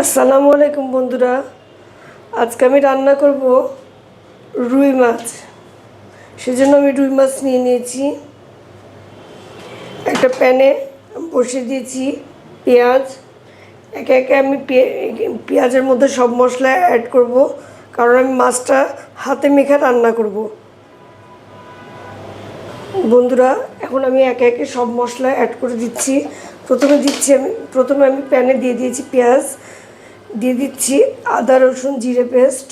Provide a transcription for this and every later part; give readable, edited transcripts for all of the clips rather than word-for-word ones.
আসসালামু আলাইকুম বন্ধুরা। আজকে আমি রান্না করব রুই মাছ। সেজন্য আমি রুই মাছ নিয়ে নিয়েছি। একটা প্যানে বসিয়ে দিয়েছি পেঁয়াজ। একে একে আমি পেঁয়াজের মধ্যে সব মশলা অ্যাড করব, কারণ আমি মাছটা হাতে মেখে রান্না করব। বন্ধুরা, এখন আমি একে একে সব মশলা অ্যাড করে দিচ্ছি। প্রথমে আমি প্যানে দিয়ে দিয়েছি পেঁয়াজ, দিয়ে দিচ্ছি আদা রসুন জিরে পেস্ট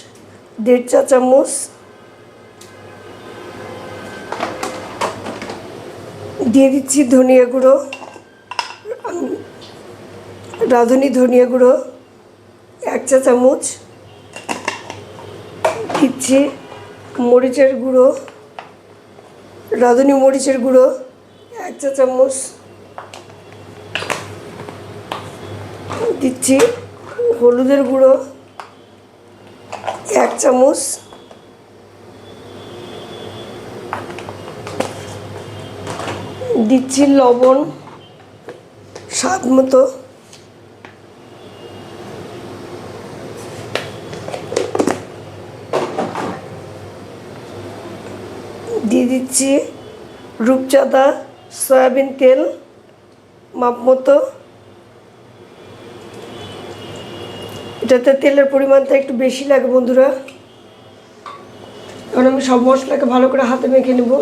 1.5 চা চামচ, দিয়ে দিচ্ছি ধনিয়া গুঁড়ো, রাঁধুনি ধনিয়া গুঁড়ো 1 চা চামচ, দিচ্ছি মরিচের গুঁড়ো, রাঁধুনি মরিচের গুঁড়ো 1 চা চামচ, দিচ্ছি হলুদের গুঁড়ো 1 চামচ, দিচ্ছি লবণ স্বাদ মতো, দিয়ে দিচ্ছি রূপচাঁদা সয়াবিন তেল মাপ মতো। এটাতে তেলের পরিমাণটা একটু বেশি লাগে বন্ধুরা। এখন আমি সব মশলাকে ভালো করে হাতে মেখে নেব।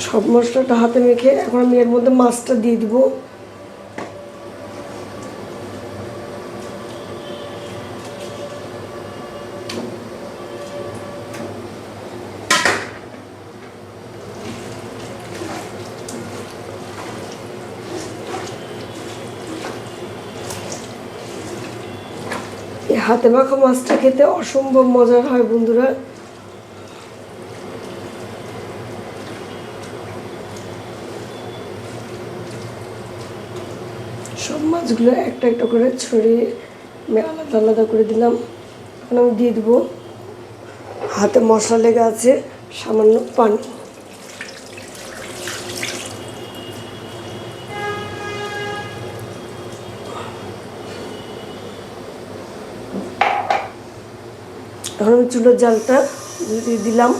সব মশলাটা হাতে মেখে এখন আমি এর মধ্যে মাছটা দিয়ে দিব। এই হাতে মাখা মাছটা খেতে অসম্ভব মজার হয় বন্ধুরা। সব মাছগুলো একটা একটা করে ছড়িয়ে আমি আলাদা আলাদা করে দিলাম। এখন আমি দিয়ে দেবো, হাতে মশলা লেগে আছে, সামান্য পানি। এখন আমি চুলোর জালটা দিয়ে দিলাম।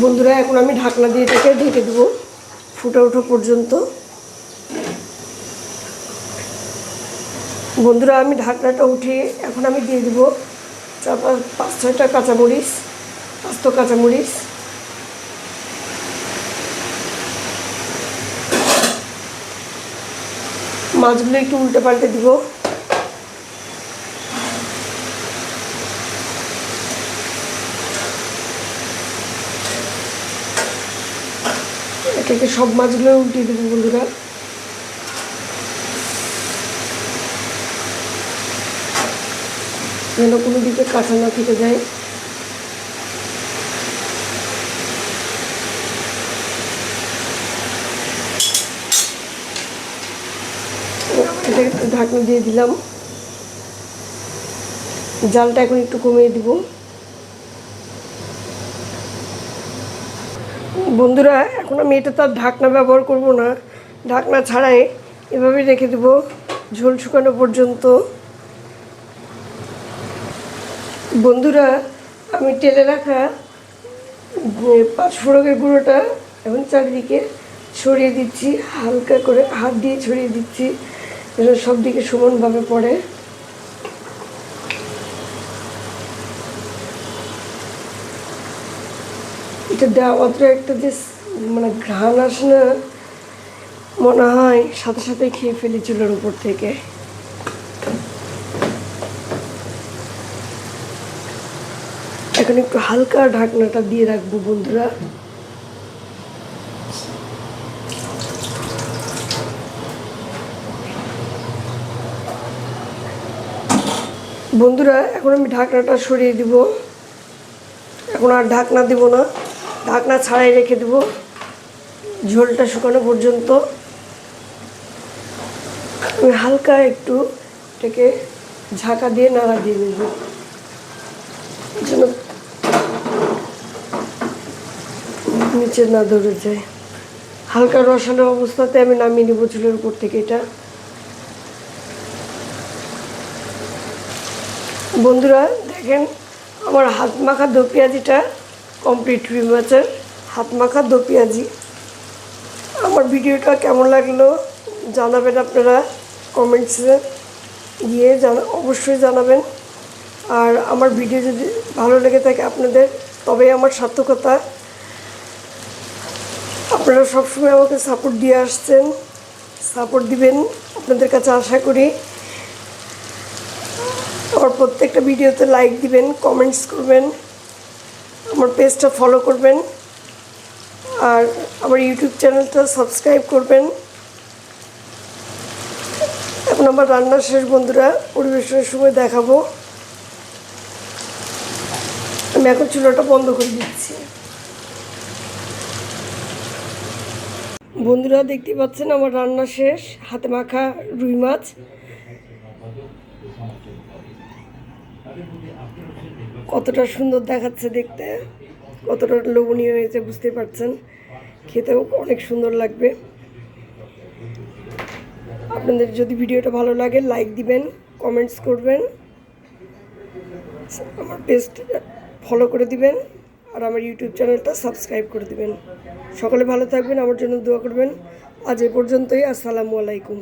বন্ধুরা, এখন আমি ঢাকনা দিয়ে এটাকে ঢেকে দেবো ফুটে ওঠা পর্যন্ত। বন্ধুরা, আমি ঢাকনাটা উঠিয়ে এখন আমি দিয়ে দেবো 5-6টা কাঁচামরিচ, আস্ত কাঁচামরিচ। মাছগুলো একটু উল্টে পাল্টে দিব। একে একে সব মাছগুলো উল্টিয়ে দেবো বন্ধুরা। যেন কোনো দিকে কাঁচা না থেকে যায়। এটা একটু ঢাকনা দিয়ে দিলাম। জালটা এখন একটু কমিয়ে দিব। বন্ধুরা, এখন আমি এটা তো আর ঢাকনা ব্যবহার করব না, ঢাকনা ছাড়াই এভাবে রেখে দেব ঝোল শুকানো পর্যন্ত। বন্ধুরা, আমি তেলে রাখা পাঁচফোড়নের গুঁড়োটা এখন চারিদিকে ছড়িয়ে দিচ্ছি, হালকা করে হাত দিয়ে ছড়িয়ে দিচ্ছি যেন সব দিকে সমানভাবে পড়ে। এটা দেওয়া মাত্র একটা যে ঘ্রাণ আসে না, মনে হয় সাথে সাথে খেয়ে ফেলি চুলের উপর থেকে। এখন একটু হালকা ঢাকনাটা দিয়ে রাখবো বন্ধুরা। বন্ধুরা, এখন আমি ঢাকনাটা সরিয়ে দিব। এখন আর ঢাকনা দিব না, ঢাকনা ছাড়াই রেখে দেব ঝোলটা শুকানো পর্যন্ত। আমি হালকা একটু এটাকে ঝাঁকা দিয়ে নাড়া দিয়ে দেব, এই জন্য নিচে না ধরে যায়। হালকা রসালো অবস্থাতে আমি নামিয়ে নেব চুলের উপর থেকে। এটা বন্ধুরা দেখেন, আমার হাত মাখা দো পেঁয়াজিটা কমপ্লিট। রুই মাছের হাত মাখা দো পেঁয়াজি। আমার ভিডিওটা কেমন লাগলো জানাবেন আপনারা, কমেন্টসে গিয়ে অবশ্যই জানাবেন। আর আমার ভিডিও যদি ভালো লেগে থাকে আপনাদের, তবেই আমার সার্থকতা। আপনারা সবসময় আমাকে সাপোর্ট দিয়ে আসছেন, সাপোর্ট দিবেন আপনাদের কাছে আশা করি। আমার প্রত্যেকটা ভিডিওতে লাইক দিবেন, কমেন্টস করবেন, আমার পেজটা ফলো করবেন, আর আমার ইউটিউব চ্যানেলটা সাবস্ক্রাইব করবেন। এখন আমার রান্না শেষ বন্ধুরা, পরিবেশনের সময় দেখাবো। আমি এখন চুলাটা বন্ধ করে দিচ্ছি। বন্ধুরা দেখতে পাচ্ছেন আমার রান্না শেষ। হাতে মাখা রুই মাছ কতটা সুন্দর দেখাচ্ছে দেখতে, কতটা লোভনীয় হয়েছে বুঝতে পারছেন। খেতেও অনেক সুন্দর লাগবে। আপনাদের যদি ভিডিওটা ভালো লাগে লাইক দিবেন, কমেন্টস করবেন, আমার পেজটা ফলো করে দিবেন, আর আমার ইউটিউব চ্যানেলটা সাবস্ক্রাইব করে দিবেন। সকলে ভালো থাকবেন, আমার জন্য দোয়া করবেন। আজ এ পর্যন্তই। আসসালামু আলাইকুম।